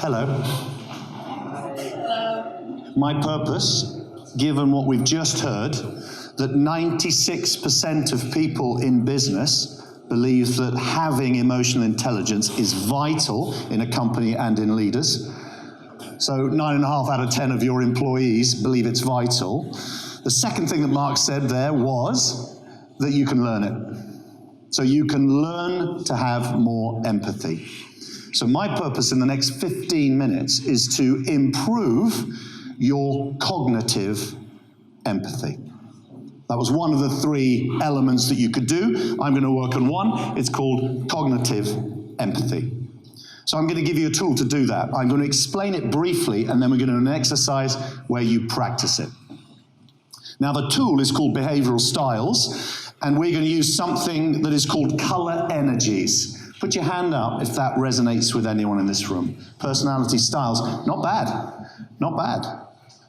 Hello. My purpose, given what we've just heard, that 96% of people in business believe that having emotional intelligence is vital in a company and in leaders. So 9.5 out of 10 of your employees believe it's vital. The second thing that Mark said there was that you can learn it. So you can learn to have more empathy. So my purpose in the next 15 minutes is to improve your cognitive empathy. That was one of the 3 elements that you could do. I'm going to work on one. It's called cognitive empathy. So I'm going to give you a tool to do that. I'm going to explain it briefly, and then we're going to do an exercise where you practice it. Now, the tool is called behavioral styles, and we're going to use something that is called color energies. Put your hand up if that resonates with anyone in this room. Personality styles, not bad, not bad.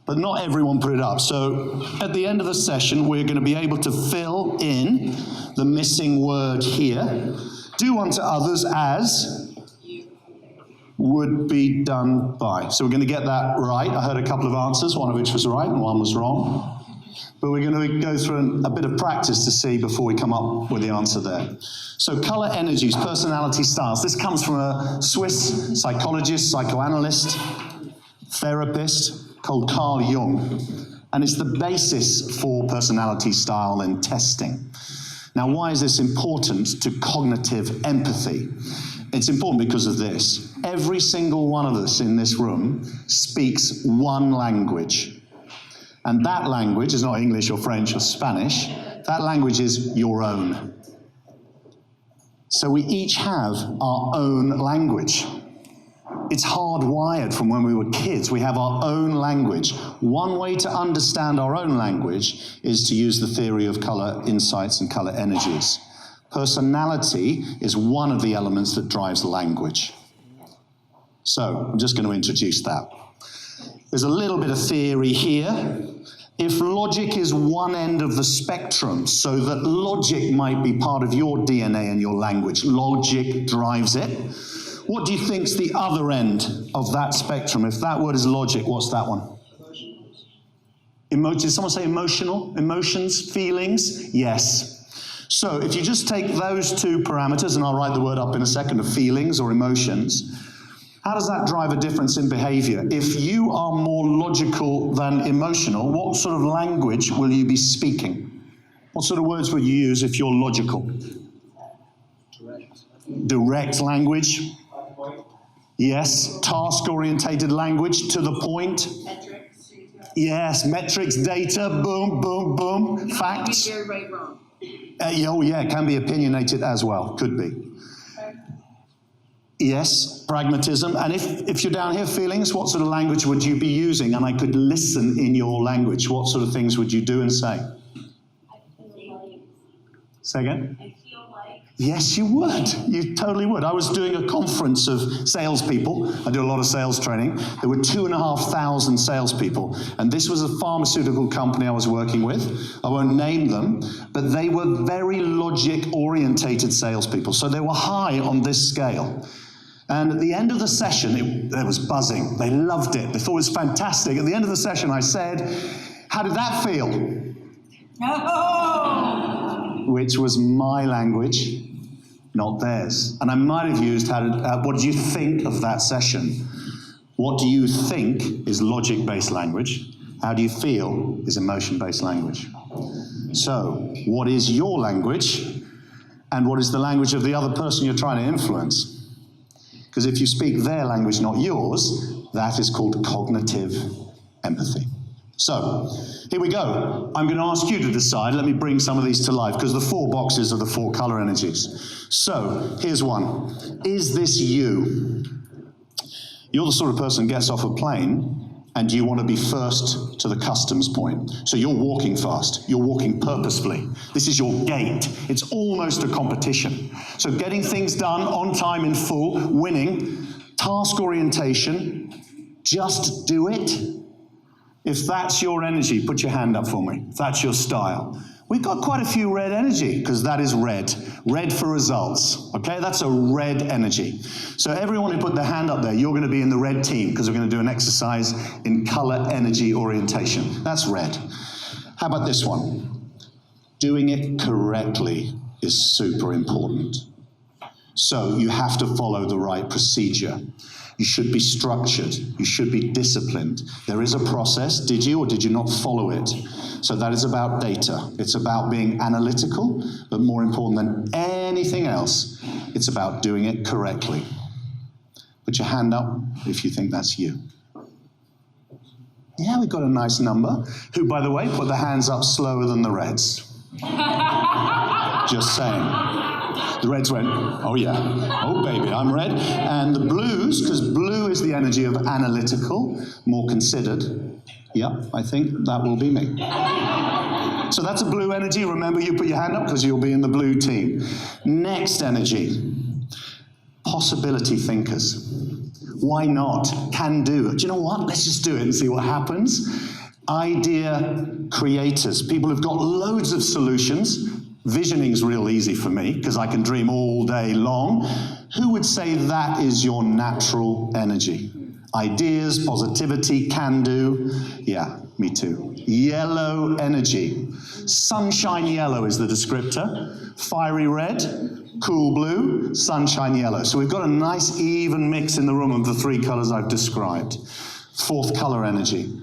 But not everyone put it up. So at the end of the session, we're going to be able to fill in the missing word here. Do unto others as would be done by. So we're going to get that right. I heard a couple of answers, one of which was right and one was wrong. But we're going to go through a bit of practice to see before we come up with the answer there. So color energies, personality styles. This comes from a Swiss psychologist, psychoanalyst, therapist, called Carl Jung, and it's the basis for personality style and testing. Now, why is this important to cognitive empathy? It's important because of this. Every single one of us in this room speaks one language, and that language is not English or French or Spanish. That language is your own. So we each have our own language. It's hardwired from when we were kids. We have our own language. One way to understand our own language is to use the theory of color insights and color energies. Personality is one of the elements that drives language. So I'm just going to introduce that. There's a little bit of theory here. If logic is one end of the spectrum, so that logic might be part of your DNA and your language, logic drives it. What do you think's the other end of that spectrum? If that word is logic, what's that one? Did someone say emotional? Emotions, feelings? Yes. So if you just take those 2 parameters, and I'll write the word up in a second, of feelings or emotions, how does that drive a difference in behavior? If you are more logical than emotional, what sort of language will you be speaking? What sort of words will you use if you're logical? Direct language. Yes, task-orientated language, to the point. Metrics. Yes, metrics, data, boom, boom, boom, facts. Can be right, wrong. Oh yeah, it can be opinionated as well, could be. Yes, pragmatism. And if you're down here, feelings, what sort of language would you be using? And I could listen in your language. What sort of things would you do and say? I feel like. Say again? I feel like. Yes, you would. You totally would. I was doing a conference of salespeople. I do a lot of sales training. There were 2,500 salespeople. And this was a pharmaceutical company I was working with. I won't name them, but they were very logic-orientated salespeople. So they were high on this scale. And at the end of the session, there was buzzing. They loved it. They thought it was fantastic. At the end of the session, I said, "How did that feel?" No! Which was my language, not theirs. And I might have used, what do you think of that session? What do you think is logic-based language? How do you feel is emotion-based language? So, what is your language? And what is the language of the other person you're trying to influence? Because if you speak their language, not yours, that is called cognitive empathy. So, here we go. I'm going to ask you to decide. Let me bring some of these to life, because the 4 boxes are the 4 color energies. So, here's one. Is this you? You're the sort of person who gets off a plane and you want to be first to the customs point. So you're walking fast. You're walking purposefully. This is your gait. It's almost a competition. So getting things done on time in full, winning, task orientation, just do it. If that's your energy, put your hand up for me. If that's your style. We've got quite a few red energy, because that is red. Red for results, okay? That's a red energy. So everyone who put their hand up there, you're going to be in the red team, because we're going to do an exercise in color energy orientation. That's red. How about this one? Doing it correctly is super important. So you have to follow the right procedure. You should be structured. You should be disciplined. There is a process. Did you or did you not follow it? So that is about data. It's about being analytical, but more important than anything else, it's about doing it correctly. Put your hand up if you think that's you. Yeah, we've got a nice number, who, by the way, put their hands up slower than the reds. Just saying. The reds went, oh yeah, oh baby, I'm red. And the blues, because blue is the energy of analytical, more considered. Yep, I think that will be me. So that's a blue energy. Remember, you put your hand up because you'll be in the blue team. Next energy, possibility thinkers. Why not? Can do. Do you know what? Let's just do it and see what happens. Idea creators, people who've got loads of solutions. Visioning's real easy for me, because I can dream all day long. Who would say that is your natural energy? Ideas, positivity, can do. Yeah, me too. Yellow energy. Sunshine yellow is the descriptor. Fiery red, cool blue, sunshine yellow. So we've got a nice even mix in the room of the three colors I've described. Fourth color energy.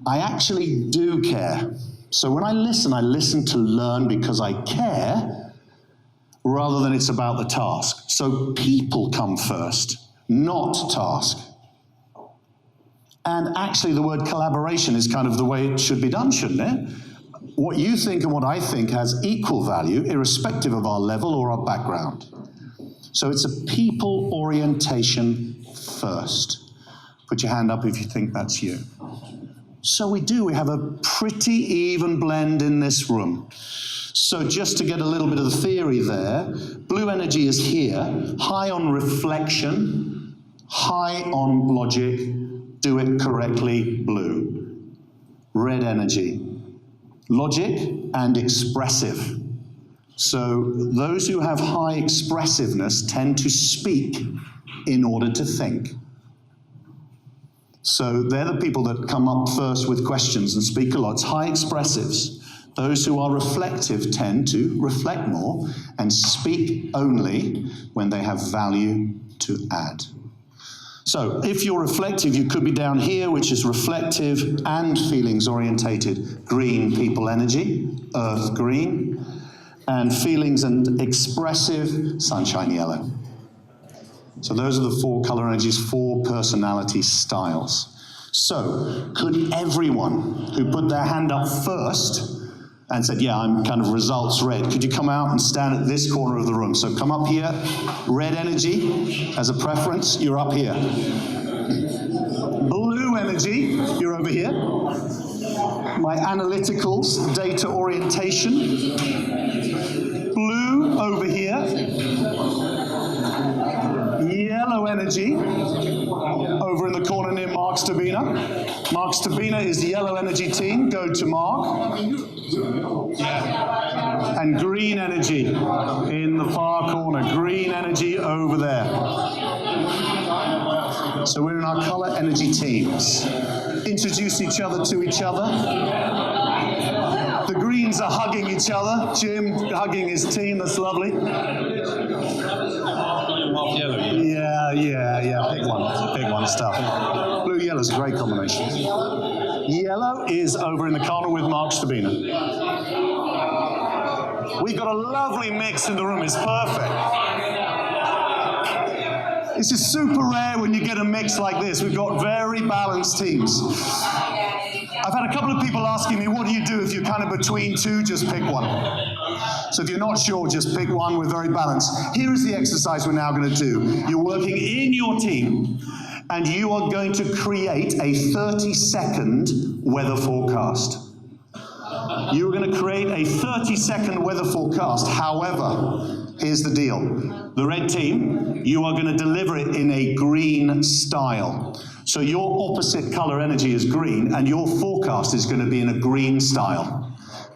I actually do care. So when I listen to learn because I care, rather than it's about the task. So people come first, not task. And actually the word collaboration is kind of the way it should be done, shouldn't it? What you think and what I think has equal value, irrespective of our level or our background. So it's a people orientation first. Put your hand up if you think that's you. So we have a pretty even blend in this room. So just to get a little bit of the theory there, blue energy is here, high on reflection, high on logic, do it correctly, blue. Red energy, logic and expressive. So those who have high expressiveness tend to speak in order to think. So they're the people that come up first with questions and speak a lot. It's high expressives. Those who are reflective tend to reflect more and speak only when they have value to add. So if you're reflective, you could be down here, which is reflective and feelings orientated. Green, people energy, earth green, and feelings and expressive, sunshine yellow. So those are the four color energies, four personality styles. So could everyone who put their hand up first and said, yeah, I'm kind of results red, could you come out and stand at this corner of the room? So come up here, red energy as a preference, you're up here. Blue energy, you're over here. My analyticals, data orientation. Blue over here. Yellow energy, over in the corner near Mark Stabina. Mark Stabina is the yellow energy team. Go to Mark. And green energy in the far corner. Green energy over there. So we're in our color energy teams. Introduce each other to each other. The greens are hugging each other. Jim hugging his team. That's lovely. Yeah. Pick one. It's tough. Blue yellow is a great combination. Yellow is over in the corner with Mark Stabina. We've got a lovely mix in the room. It's perfect. This is super rare when you get a mix like this. We've got very balanced teams. I've had a couple of people asking me, what do you do if you're kind of between two? Just pick one. So if you're not sure, just pick one. We're very balanced. Here is the exercise we're now going to do. You're working in your team, and you are going to create a 30-second weather forecast. You're going to create a 30-second weather forecast. However, here's the deal. The red team, you are going to deliver it in a green style. So your opposite color energy is green, and your forecast is going to be in a green style.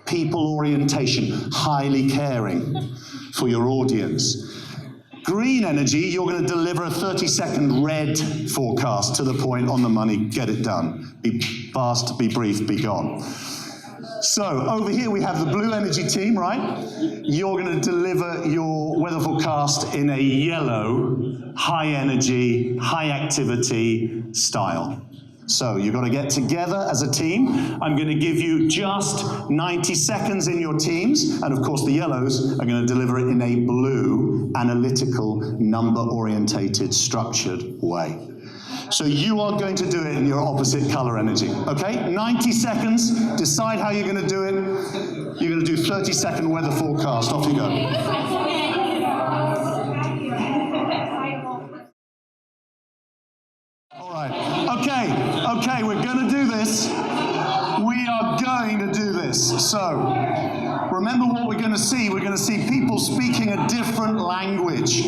people orientation, highly caring for your audience. Green energy, you're going to deliver a 30-second red forecast to the point, on the money, get it done. Be fast, be brief, be gone. So over here we have the blue energy team, right? You're going to deliver your weather forecast in a yellow, high energy, high activity style. So you've got to get together as a team. I'm going to give you just 90 seconds in your teams, and of course the yellows are going to deliver it in a blue, analytical, number-orientated, structured way. So you are going to do it in your opposite color energy, okay? 90 seconds, decide how you're going to do it. You're going to do 30-second weather forecast. Off you go. All right, okay, we're going to do this. We are going to do this. So, remember what we're going to see. We're going to see people speaking a different language.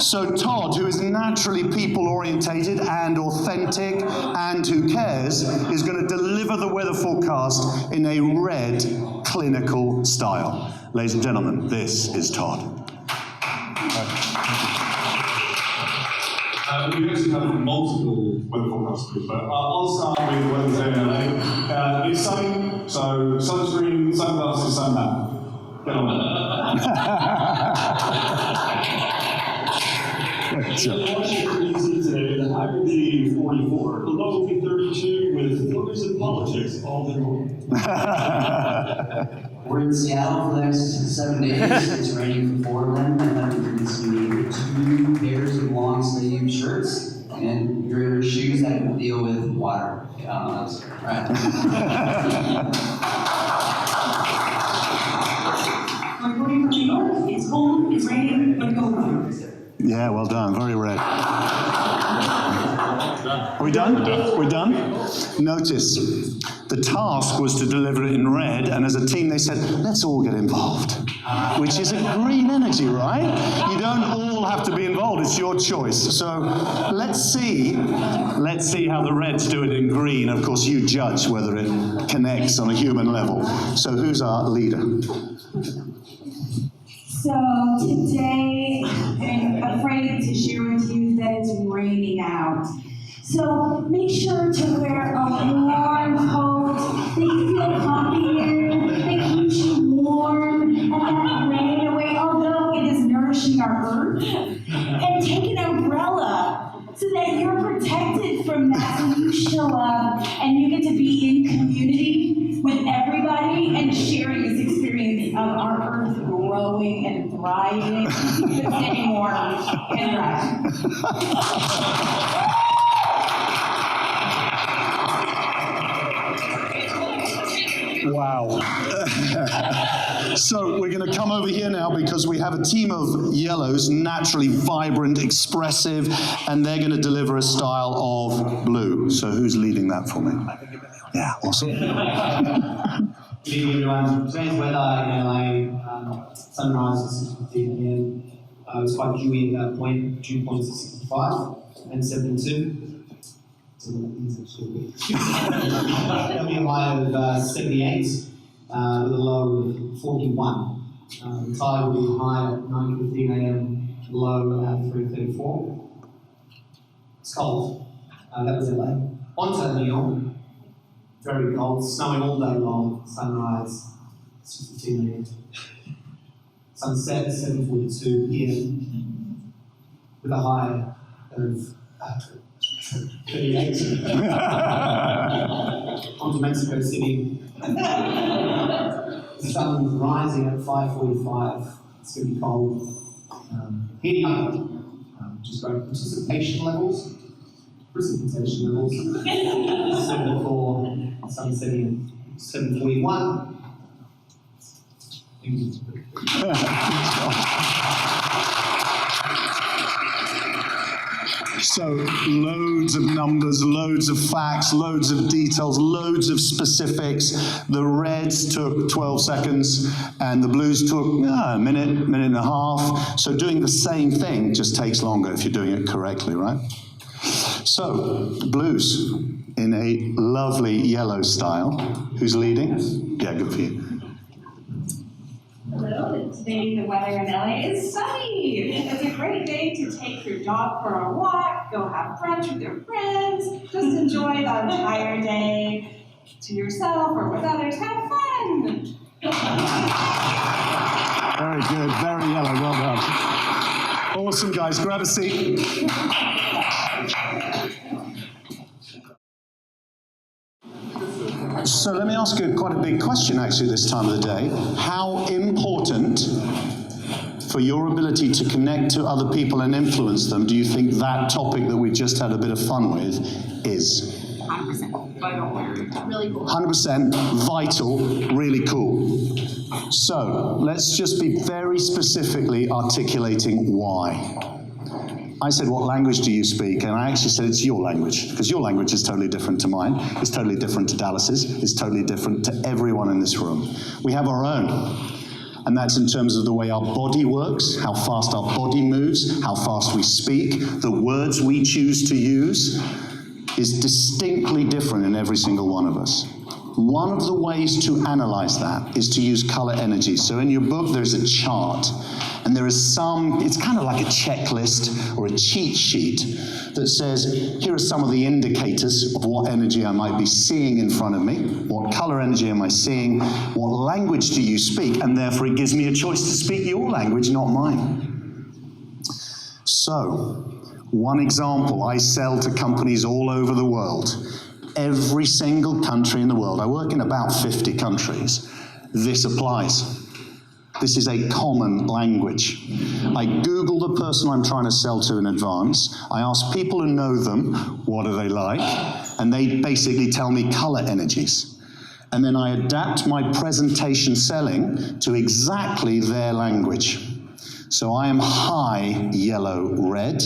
So Todd, who is naturally people-orientated and authentic and who cares, is going to deliver the weather forecast in a red, clinical style. Ladies and gentlemen, this is Todd. We actually have multiple weather forecasters, but I'll start with the weather today in LA. It's sunny, so sunscreen, sunglasses, sunhat. Get on In Washington, D.C. today, the high will be 44, the low will be 32, with focus in politics all day long. We're in Seattle for the next 7 days. It's raining for 4 of them, and then it's going to be 2 pairs of long sleeve shirts and your shoes that can deal with water. Right. Reporting from New York, it's cold, it's raining, but go. Yeah, well done. Very red. Are we done? We're done? Notice, the task was to deliver it in red, and as a team they said, let's all get involved. Which is a green energy, right? You don't all have to be involved, it's your choice. So let's see how the reds do it in green. Of course, you judge whether it connects on a human level. So who's our leader? So today, I'm afraid to share with you that it's raining out. So make sure to wear a warm coat that you feel comfy in, that keeps you warm, and that rain away, although it is nourishing our earth. And take an umbrella so that you're protected from that, so you show up and you get to be in community with everybody and sharing this experience of our earth growing and thriving, but staying warm and dry. Wow. So we're going to come over here now because we have a team of yellows, naturally vibrant, expressive, and they're going to deliver a style of blue. So who's leading that for me? Yeah, awesome. Good evening, everyone. Today's weather in LA, sunrise at 6:15 p.m. It was quite dewy at that point, dew points at 65 and 72. So there'll be a high of 78 with a low of 41. The tide will be high at 9:15 a.m., low at 3:34. It's cold. That was LA. On to New York. Very cold, snowing all day long, sunrise, 6:15 a.m. Sunset, 7:42 p.m. with a high of 38. On to Mexico City. The sun rising at 5:45. It's going to be cold. Heating up, which is great. Precipitation levels. 74, sun setting at 7:41. So loads of numbers, loads of facts, loads of details, loads of specifics. The reds took 12 seconds and the blues took a minute, minute and a half. So doing the same thing just takes longer if you're doing it correctly, right? So, blues in a lovely yellow style. Who's leading? Yeah, good for you. today the weather in LA is sunny. It's a great day to take your dog for a walk, go have brunch with your friends, just enjoy the entire day to yourself or with others. Have fun. Very good, very yellow, well done. Awesome, guys, grab a seat. So let me ask you quite a big question actually this time of the day. How important for your ability to connect to other people and influence them do you think that topic that we just had a bit of fun with is? 100% vital. Really cool. 100% vital, really cool. So let's just be very specifically articulating why. I said, what language do you speak? And I actually said, it's your language, because your language is totally different to mine. It's totally different to Dallas's. It's totally different to everyone in this room. We have our own. And that's in terms of the way our body works, how fast our body moves, how fast we speak, the words we choose to use is distinctly different in every single one of us. One of the ways to analyze that is to use color energy. So in your book, there's a chart, and there is it's kind of like a checklist or a cheat sheet that says, here are some of the indicators of what energy I might be seeing in front of me, what color energy am I seeing, what language do you speak, and therefore it gives me a choice to speak your language, not mine. So, one example, I sell to companies all over the world. Every single country in the world, I work in about 50 countries, this applies. This is a common language. I Google the person I'm trying to sell to in advance. I ask people who know them, what do they like? And they basically tell me color energies. And then I adapt my presentation selling to exactly their language. So I am high yellow, red.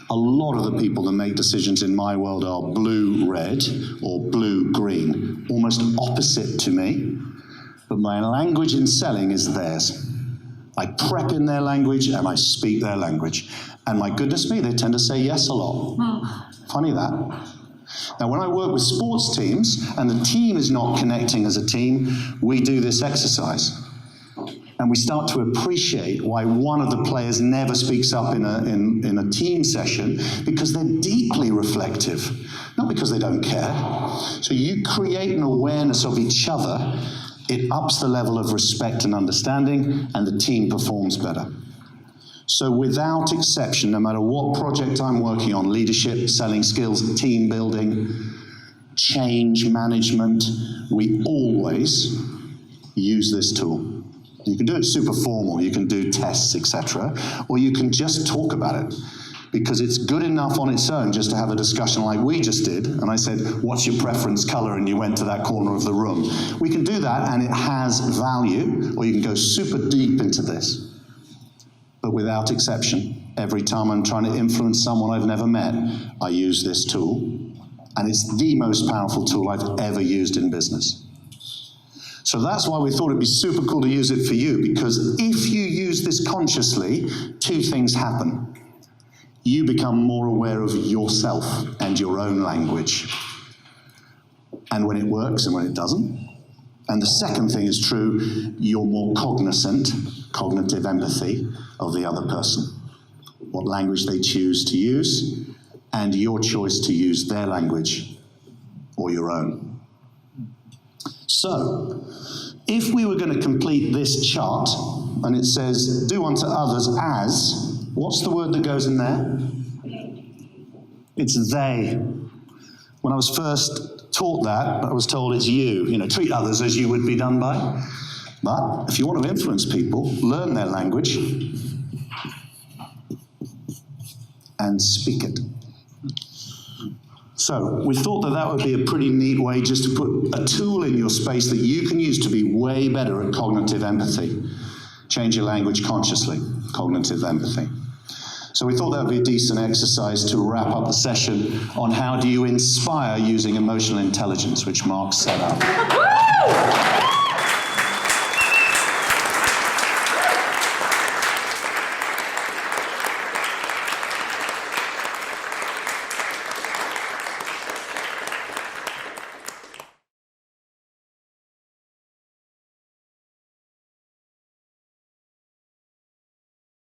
A lot of the people that make decisions in my world are blue-red or blue-green, almost opposite to me. But my language in selling is theirs. I prep in their language and I speak their language. And my goodness me, they tend to say yes a lot. Funny that. Now, when I work with sports teams and the team is not connecting as a team, we do this exercise. And we start to appreciate why one of the players never speaks up in a team session, because they're deeply reflective, not because they don't care. So you create an awareness of each other, it ups the level of respect and understanding, and the team performs better. So without exception, no matter what project I'm working on, leadership, selling skills, team building, change management, we always use this tool. You can do it super formal, you can do tests, etc., or you can just talk about it, because it's good enough on its own just to have a discussion like we just did, and I said, what's your preference color, and you went to that corner of the room. We can do that, and it has value, or you can go super deep into this. But without exception, every time I'm trying to influence someone I've never met, I use this tool, and it's the most powerful tool I've ever used in business. So that's why we thought it'd be super cool to use it for you, because if you use this consciously, two things happen. You become more aware of yourself and your own language, and when it works and when it doesn't. And the second thing is true, you're more cognizant, cognitive empathy, of the other person, what language they choose to use, and your choice to use their language or your own. So, if we were going to complete this chart, and it says, do unto others as, what's the word that goes in there? It's they. When I was first taught that, I was told it's you, treat others as you would be done by. But if you want to influence people, learn their language and speak it. So we thought that that would be a pretty neat way just to put a tool in your space that you can use to be way better at cognitive empathy. Change your language consciously, cognitive empathy. So we thought that would be a decent exercise to wrap up the session on how do you inspire using emotional intelligence, which Mark set up.